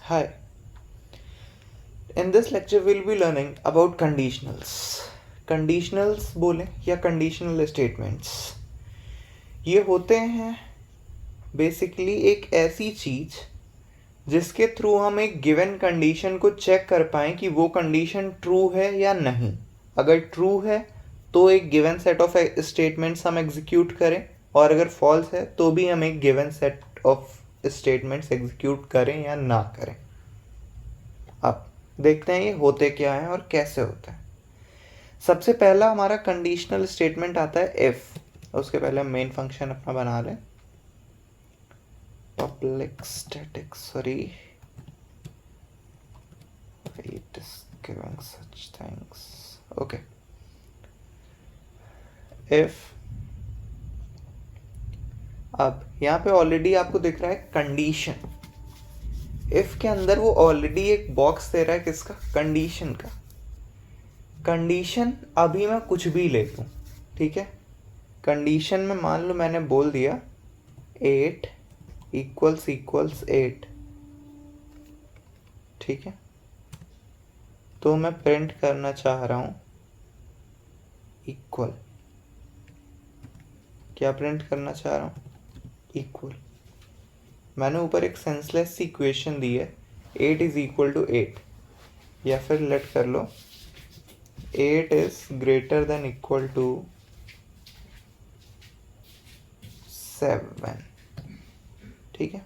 Hi, in this lecture we'll be learning about conditionals. Conditionals बोलें या conditional statements, ये होते हैं बेसिकली एक ऐसी चीज़ जिसके थ्रू हम एक गिवन कंडीशन को चेक कर पाएँ कि वो कंडीशन ट्रू है या नहीं. अगर ट्रू है तो एक गिवन सेट ऑफ स्टेटमेंट्स हम एग्जीक्यूट करें, और अगर फॉल्स है तो भी हम एक given set of statements execute करें या ना करें. अब देखते हैं ये होते क्या हैं और कैसे होते हैं. सबसे पहला हमारा कंडीशनल स्टेटमेंट आता है इफ. उसके पहले हम मेन फंक्शन अपना बना लें. Public static it is giving such things. Okay, if. अब यहाँ पे ऑलरेडी आपको दिख रहा है कंडीशन. इफ के अंदर वो ऑलरेडी एक बॉक्स दे रहा है किसका, कंडीशन का. कंडीशन अभी मैं कुछ भी ले लूँ, ठीक है. कंडीशन में मान लो मैंने बोल दिया 8 इक्वल्स 8, ठीक है. तो मैं प्रिंट करना चाह रहा हूँ इक्वल. क्या प्रिंट करना चाह रहा हूँ, इक्वल. मैंने ऊपर एक सेंसलेस सी इक्वेशन दी है 8 इज इक्वल टू 8, या फिर लेट कर लो 8 is greater than equal to 7, ठीक है.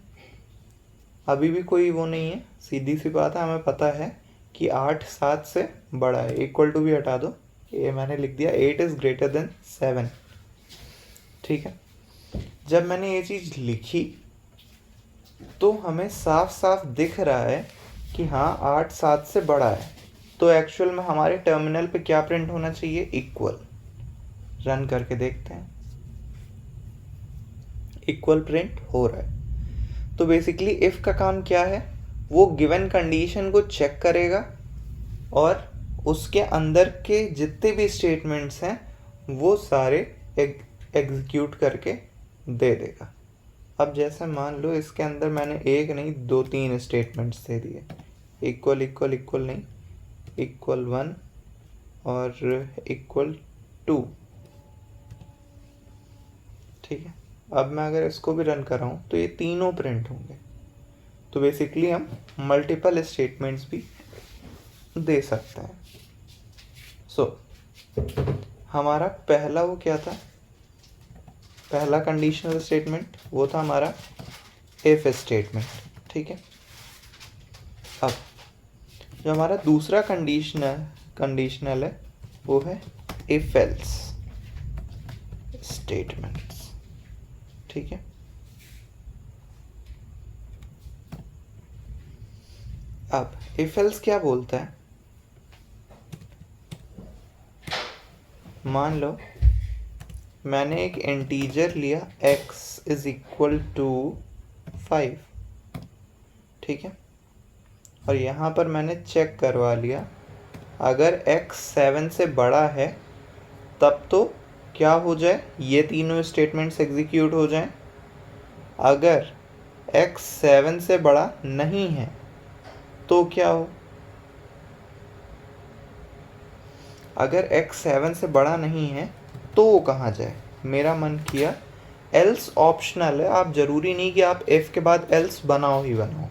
अभी भी कोई वो नहीं है, सीधी सी बात है. हमें पता है कि 8 7 से बड़ा है. इक्वल टू भी हटा दो, ये मैंने लिख दिया 8 इज ग्रेटर देन 7, ठीक है. जब मैंने ये चीज़ लिखी तो हमें साफ साफ दिख रहा है कि हाँ 8 7 से बड़ा है. तो एक्चुअल में हमारे टर्मिनल पे क्या प्रिंट होना चाहिए, इक्वल. रन करके देखते हैं, इक्वल प्रिंट हो रहा है. तो बेसिकली इफ का काम क्या है, वो गिवन कंडीशन को चेक करेगा और उसके अंदर के जितने भी स्टेटमेंट्स हैं वो सारे एग्जीक्यूट करके दे देगा. अब जैसे मान लो इसके अंदर मैंने एक नहीं 2-3 स्टेटमेंट्स दे दिए. इक्वल इक्वल इक्वल नहीं, इक्वल 1 और इक्वल 2, ठीक है. अब मैं अगर इसको भी रन कर रहा हूँ तो ये तीनों प्रिंट होंगे. तो बेसिकली हम मल्टीपल स्टेटमेंट्स भी दे सकते हैं. हमारा पहला वो क्या था, पहला कंडीशनल स्टेटमेंट वो था हमारा इफ स्टेटमेंट, ठीक है. अब जो हमारा दूसरा कंडीशनल है वो है इफ एल्स स्टेटमेंट्स, ठीक है. अब इफ एल्स क्या बोलता है, मान लो मैंने एक इंटीजर लिया x इज इक्वल टू 5, ठीक है. और यहाँ पर मैंने चेक करवा लिया अगर x 7 से बड़ा है तब तो क्या हो जाए, ये तीनों स्टेटमेंट्स एग्जीक्यूट हो जाएं. अगर x 7 से बड़ा नहीं है तो क्या हो, अगर x 7 से बड़ा नहीं है तो वो कहाँ जाए. मेरा मन किया एल्स ऑप्शनल है, आप ज़रूरी नहीं कि आप इफ़ के बाद एल्स बनाओ ही बनाओ,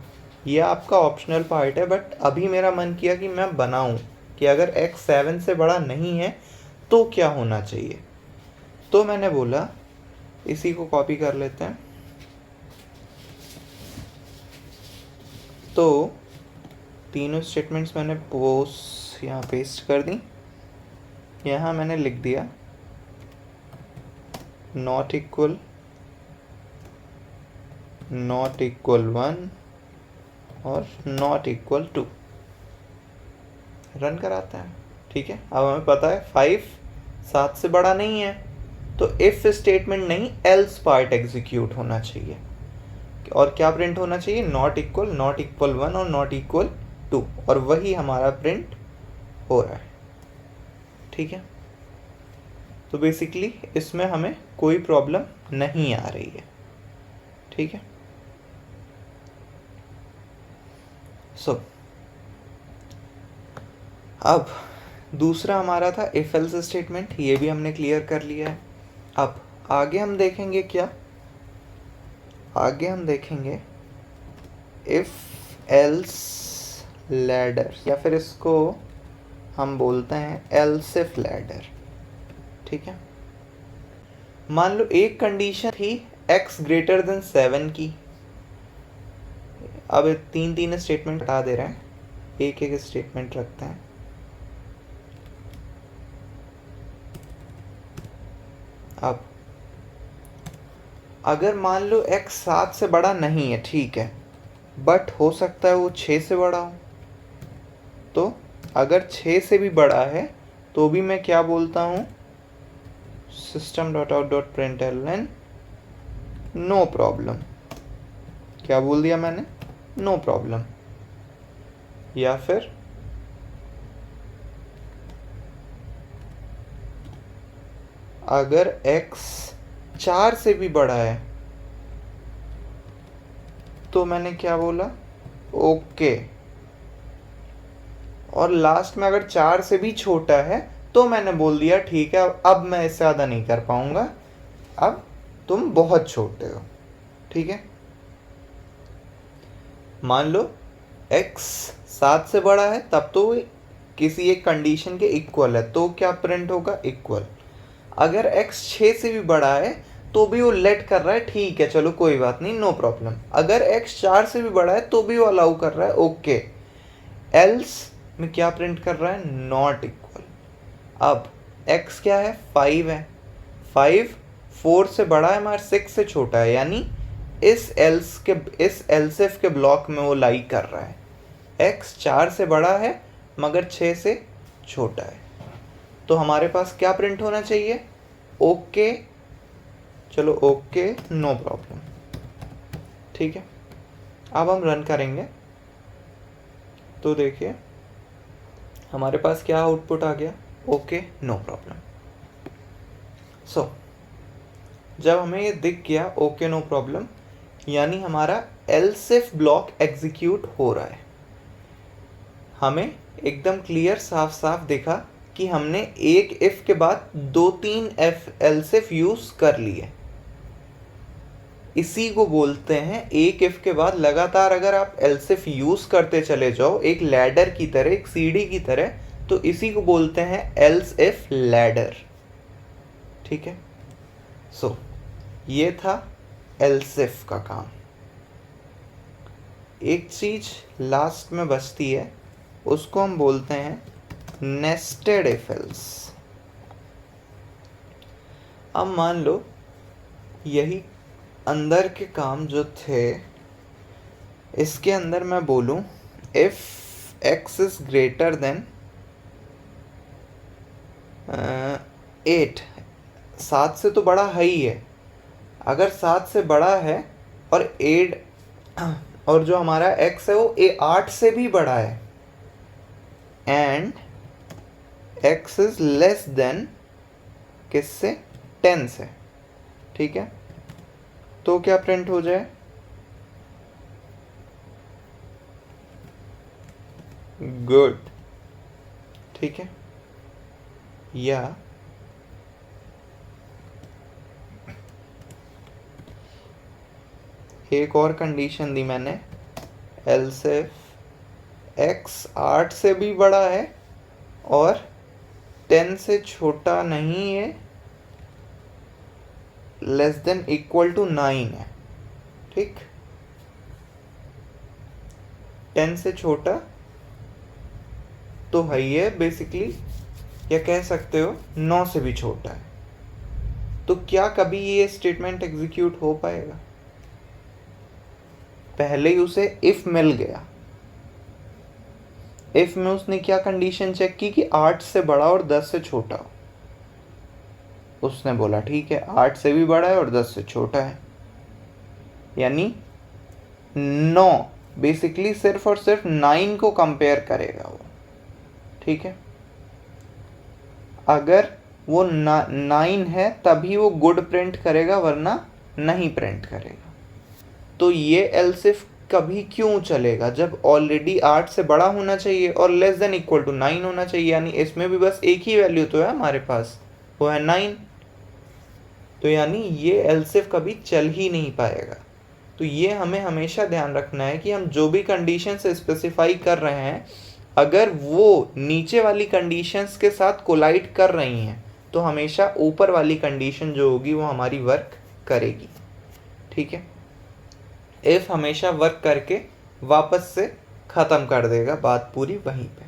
ये आपका ऑप्शनल पार्ट है. बट अभी मेरा मन किया कि मैं बनाऊं कि अगर x 7 से बड़ा नहीं है तो क्या होना चाहिए. तो मैंने बोला इसी को कॉपी कर लेते हैं. तो तीनों स्टेटमेंट्स मैंने पोस्ट यहाँ पेस्ट कर दी. यहाँ मैंने लिख दिया नॉट इक्वल 1 और नॉट इक्वल 2. रन कराते हैं, ठीक है. अब हमें पता है 5 7 से बड़ा नहीं है तो इफ स्टेटमेंट नहीं एल्स पार्ट एग्जीक्यूट होना चाहिए. और क्या प्रिंट होना चाहिए, नॉट इक्वल 1 और नॉट इक्वल 2, और वही हमारा प्रिंट हो रहा है, ठीक है. तो बेसिकली इसमें हमें कोई प्रॉब्लम नहीं आ रही है, ठीक है. सो अब दूसरा हमारा था इफ एल्स स्टेटमेंट, ये भी हमने क्लियर कर लिया है। अब आगे हम देखेंगे क्या, आगे हम देखेंगे इफ एल्स लैडर, या फिर इसको हम बोलते हैं एल्स इफ लैडर। ठीक है, मान लो एक कंडीशन थी x ग्रेटर देन 7 की। अब तीन तीन स्टेटमेंट हटा दे रहे हैं, एक एक स्टेटमेंट रखते हैं। अब अगर मान लो x 7 से बड़ा नहीं है, ठीक है, बट हो सकता है वो 6 से बड़ा हो, तो अगर 6 से भी बड़ा है तो भी मैं क्या बोलता हूँ, system.out.println नो प्रॉब्लम। क्या बोल दिया मैंने, नो प्रॉब्लम। या फिर अगर x 4 से भी बड़ा है तो मैंने क्या बोला, ओके। और लास्ट में अगर 4 से भी छोटा है तो मैंने बोल दिया ठीक है, अब मैं इससे ज़्यादा नहीं कर पाऊंगा, अब तुम बहुत छोटे हो। ठीक है, मान लो x 7 से बड़ा है तब तो किसी एक कंडीशन के इक्वल है, तो क्या प्रिंट होगा, इक्वल। अगर x 6 से भी बड़ा है तो भी वो लेट कर रहा है, ठीक है चलो कोई बात नहीं, नो प्रॉब्लम। अगर x 4 से भी बड़ा है तो भी वो अलाउ कर रहा है, ओके। एल्स में क्या प्रिंट कर रहा है, नॉट इक्वल। अब x क्या है, 5 है, 5 4 से बड़ा है मगर 6 से छोटा है, यानी इस एल्स इफ के ब्लॉक में वो लाई कर रहा है। x 4 से बड़ा है मगर 6 से छोटा है, तो हमारे पास क्या प्रिंट होना चाहिए, ओके। चलो ओके, नो प्रॉब्लम। ठीक है, अब हम रन करेंगे तो देखिए हमारे पास क्या आउटपुट आ गया, ओके नो प्रॉब्लम। सो जब हमें ये दिख गया ओके नो प्रॉब्लम, यानी हमारा एल्स इफ ब्लॉक एग्जीक्यूट हो रहा है। हमें एकदम क्लियर साफ साफ दिखा कि हमने एक इफ के बाद 2-3 एल्स इफ यूज कर लिए। इसी को बोलते हैं एक इफ के बाद लगातार अगर आप एल्स इफ यूज करते चले जाओ एक लैडर की तरह, एक सीढ़ी की तरह, तो इसी को बोलते हैं एल्स इफ लैडर। ठीक है, सो ये था एल्स इफ का काम। एक चीज लास्ट में बचती है, उसको हम बोलते हैं नेस्टेड इफ एल्स। अब मान लो यही अंदर के काम जो थे, इसके अंदर मैं बोलूं if x is greater then 8, 7 से तो बड़ा है ही है, अगर 7 से बड़ा है और 8 और जो हमारा x है वो 8 से भी बड़ा है, and x is less than किससे, 10 से। ठीक है, तो क्या प्रिंट हो जाए, गुड। ठीक है, या एक और कंडीशन दी मैंने, एल्स इफ x 8 से भी बड़ा है और 10 से छोटा नहीं है, लेस देन इक्वल टू 9 है। ठीक, 10 से छोटा तो है ही है बेसिकली, या कह सकते हो 9 से भी छोटा है, तो क्या कभी ये स्टेटमेंट एग्जीक्यूट हो पाएगा, पहले ही उसे इफ मिल गया। इफ में उसने क्या कंडीशन चेक की कि 8 से बड़ा और 10 से छोटा हो, उसने बोला ठीक है 8 से भी बड़ा है और 10 से छोटा है, यानी 9 बेसिकली सिर्फ और सिर्फ 9 को कंपेयर करेगा वो। ठीक है, अगर वो 9 है तभी वो गुड प्रिंट करेगा, वरना नहीं प्रिंट करेगा। तो ये एल्स इफ कभी क्यों चलेगा जब ऑलरेडी 8 से बड़ा होना चाहिए और लेस देन इक्वल टू 9 होना चाहिए, यानी इसमें भी बस एक ही वैल्यू तो है हमारे पास, वो है 9। तो यानी ये एलसिफ कभी चल ही नहीं पाएगा। तो ये हमें हमेशा ध्यान रखना है कि हम जो भी कंडीशंस स्पेसिफाई कर रहे हैं, अगर वो नीचे वाली कंडीशंस के साथ कोलाइड कर रही हैं तो हमेशा ऊपर वाली कंडीशन जो होगी वो हमारी वर्क करेगी। ठीक है, इफ हमेशा वर्क करके वापस से ख़त्म कर देगा, बात पूरी वहीं पे।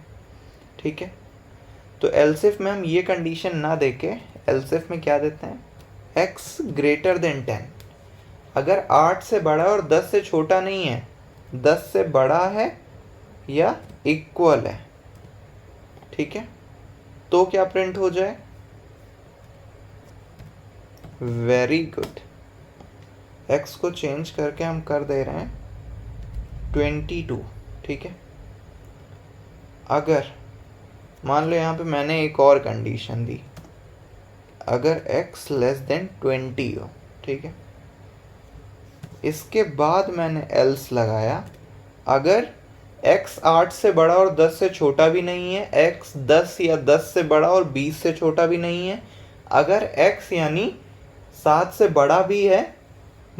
ठीक है, तो एलसिफ में हम ये कंडीशन ना देके एलसिफ में क्या देते हैं, x ग्रेटर देन 10। अगर 8 से बड़ा और 10 से छोटा नहीं है, 10 से बड़ा है या इक्वल है, ठीक है, तो क्या प्रिंट हो जाए, वेरी गुड। x को चेंज करके हम कर दे रहे हैं 22। ठीक है, अगर मान लो यहाँ पे मैंने एक और कंडीशन दी, अगर x लेस देन 20 हो, ठीक है, इसके बाद मैंने एल्स लगाया, अगर x 8 से बड़ा और 10 से छोटा भी नहीं है, x 10 या 10 से बड़ा और 20 से छोटा भी नहीं है, अगर x यानी 7 से बड़ा भी है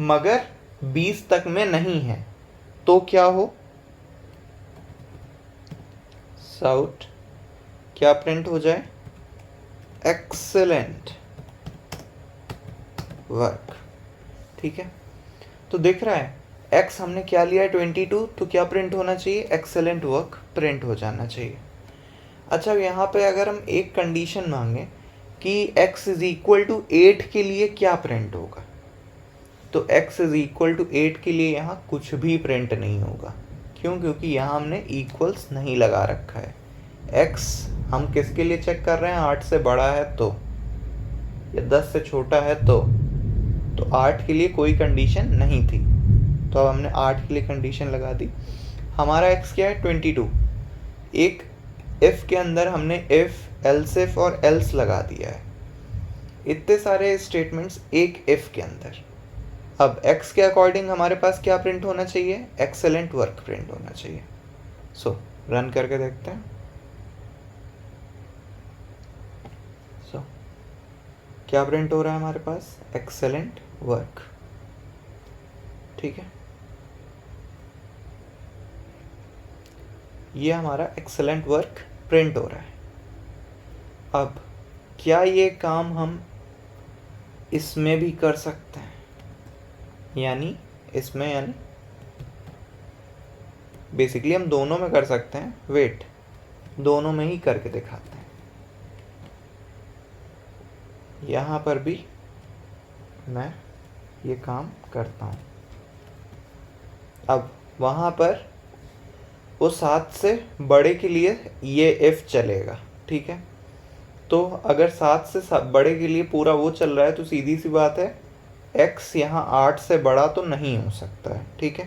मगर 20 तक में नहीं है, तो क्या हो, साउट क्या प्रिंट हो जाए, एक्सेलेंट वर्क। ठीक है, तो दिख रहा है x हमने क्या लिया है 22, तो क्या प्रिंट होना चाहिए, एक्सेलेंट वर्क प्रिंट हो जाना चाहिए। अच्छा, यहाँ पे अगर हम एक कंडीशन मांगे कि x इज इक्वल टू 8 के लिए क्या प्रिंट होगा, तो x इज इक्वल टू 8 के लिए यहाँ कुछ भी प्रिंट नहीं होगा। क्यों, क्योंकि यहाँ हमने इक्वल्स नहीं लगा रखा है। x हम किसके लिए चेक कर रहे हैं, 8 से बड़ा है तो, या 10 से छोटा है तो 8 के लिए कोई कंडीशन नहीं थी, तो अब हमने 8 के लिए कंडीशन लगा दी। हमारा x क्या है 22, एक if के अंदर हमने if, else if और else लगा दिया है, इतने सारे स्टेटमेंट्स एक if के अंदर। अब x के अकॉर्डिंग हमारे पास क्या प्रिंट होना चाहिए, एक्सेलेंट वर्क प्रिंट होना चाहिए। सो रन करके देखते हैं। सो क्या प्रिंट हो रहा है हमारे पास, एक्सेलेंट वर्क। ठीक है, ये हमारा एक्सेलेंट वर्क प्रिंट हो रहा है। अब क्या ये काम हम इसमें भी कर सकते हैं, यानी इसमें, यानी बेसिकली हम दोनों में कर सकते हैं। वेट, दोनों में ही करके दिखाते हैं। यहाँ पर भी मैं ये काम करता हूँ। अब वहाँ पर वो 7 से बड़े के लिए ये if चलेगा, ठीक है, तो अगर 7 से बड़े के लिए पूरा वो चल रहा है तो सीधी सी बात है x यहाँ 8 से बड़ा तो नहीं हो सकता है। ठीक है,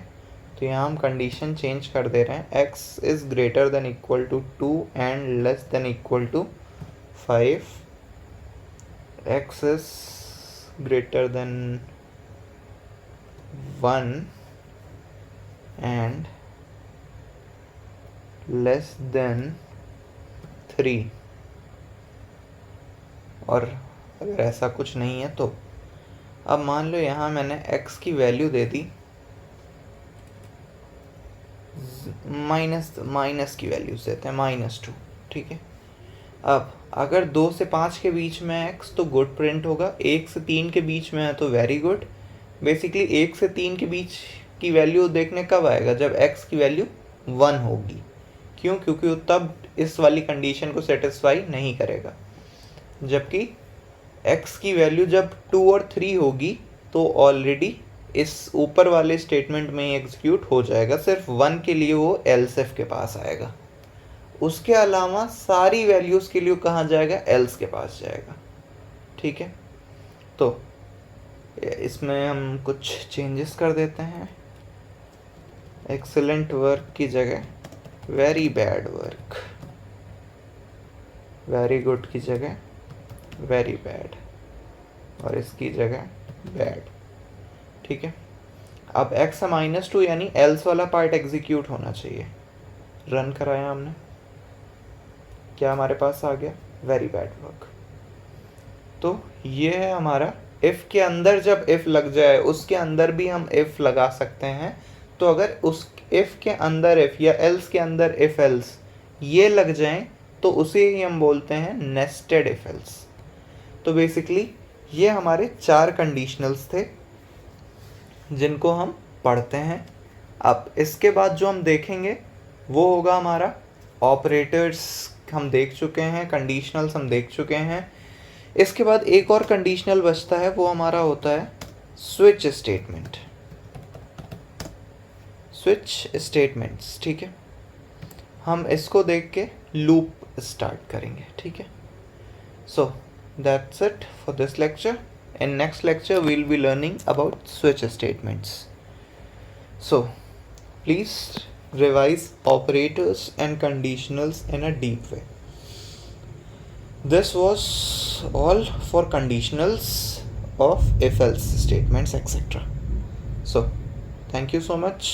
तो यहाँ हम कंडीशन चेंज कर दे रहे हैं, x is greater than equal to 2 and less than equal to 5, x is greater than 1 and less than 3, और अगर ऐसा कुछ नहीं है तो। अब मान लो यहाँ मैंने x की वैल्यू दे दी माइनस की वैल्यूज देते हैं -2। ठीक है, अब अगर 2 से 5 के बीच में है x तो गुड प्रिंट होगा, 1 से 3 के बीच में है तो वेरी गुड। बेसिकली 1 से 3 के बीच की वैल्यू देखने कब आएगा, जब x की वैल्यू 1 होगी। क्यों, क्योंकि वो तब इस वाली कंडीशन को सेटिस्फाई नहीं करेगा। जबकि x की वैल्यू जब 2 और 3 होगी तो ऑलरेडी इस ऊपर वाले स्टेटमेंट में एग्जीक्यूट हो जाएगा, सिर्फ 1 के लिए वो else if के पास आएगा, उसके अलावा सारी वैल्यूज़ के लिए कहाँ जाएगा, else के पास जाएगा। ठीक है, तो इसमें हम कुछ चेंजेस कर देते हैं। एक्सेलेंट वर्क की जगह very bad work, very good की जगह वेरी बैड, और इसकी जगह बैड। ठीक है, अब x है -2 यानी एल्स वाला पार्ट एग्जीक्यूट होना चाहिए। रन कराया हमने, क्या हमारे पास आ गया? Very bad work. तो ये है हमारा इफ़ के अंदर, जब इफ़ लग जाए उसके अंदर भी हम इफ़ लगा सकते हैं। तो अगर उस इफ़ के अंदर इफ़ या एल्स के अंदर इफ़ एल्स ये लग जाएं तो उसे ही हम बोलते हैं नेस्टेड इफ़ एल्स। तो बेसिकली ये हमारे 4 कंडीशनल्स थे जिनको हम पढ़ते हैं। अब इसके बाद जो हम देखेंगे वो होगा हमारा ऑपरेटर्स हम देख चुके हैं, कंडीशनल्स हम देख चुके हैं। इसके बाद एक और कंडीशनल बचता है, वो हमारा होता है स्विच स्टेटमेंट। स्विच स्टेटमेंट्स, ठीक है, हम इसको देख के लूप स्टार्ट करेंगे, ठीक है। So that's it for this lecture. In next lecture we'll be learning about switch statements. So please revise operators and conditionals in a deep way. This was all for conditionals of if else statements, etc. So thank you so much.